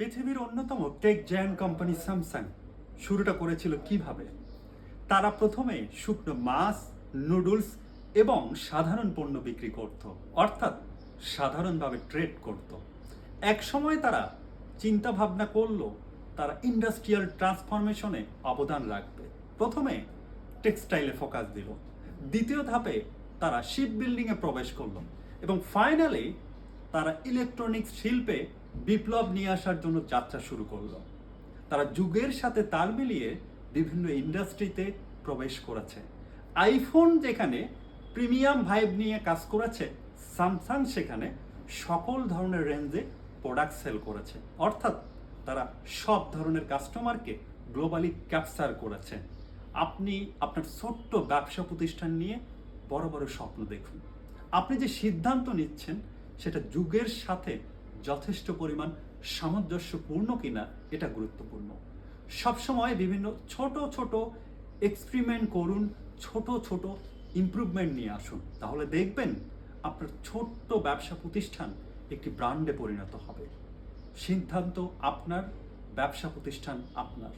পৃথিবীর অন্যতম tech giant company Samsung শুরুটা করেছিল কিভাবে? তারা প্রথমে শুকনো মাছ, নুডলস এবং সাধারণ পণ্য বিক্রি করত, অর্থাৎ সাধারণভাবে ট্রেড করত। এক সময় তারা চিন্তা ভাবনা করলো তারা ইন্ডাস্ট্রিয়াল ট্রান্সফরমেশনে অবদান রাখবে। প্রথমে টেক্সটাইলে ফোকাস দিল, দ্বিতীয় ধাপে তারা শিপ বিল্ডিংয়ে প্রবেশ করলো এবং ফাইনালি তারা ইলেকট্রনিক্স শিল্পে বিপ্লব নিয়ে আসার জন্য যাত্রা শুরু করলো। তারা যুগের সাথে তাল মিলিয়ে বিভিন্ন ইন্ডাস্ট্রিতে প্রবেশ করেছে। আইফোন যেখানে প্রিমিয়াম ভাইব নিয়ে কাজ করেছে, স্যামসাং সেখানে সকল ধরনের রেঞ্জে প্রোডাক্ট সেল করেছে, অর্থাৎ তারা সব ধরনের কাস্টমারকে গ্লোবালি ক্যাপচার করেছে। আপনি আপনার ছোট্ট ব্যবসা প্রতিষ্ঠান নিয়ে বড় বড় স্বপ্ন দেখুন। আপনি যে সিদ্ধান্ত নিচ্ছেন সেটা যুগের সাথে যথেষ্ট পরিমাণ সামঞ্জস্যপূর্ণ কিনা এটা গুরুত্বপূর্ণ। সবসময় বিভিন্ন ছোট ছোট এক্সপেরিমেন্ট করুন, ছোট ছোট ইমপ্রুভমেন্ট নিয়ে আসুন, তাহলে দেখবেন আপনার ছোট্ট ব্যবসা প্রতিষ্ঠান একটি ব্র্যান্ডে পরিণত হবে। সিদ্ধান্ত আপনার, ব্যবসা প্রতিষ্ঠান আপনার।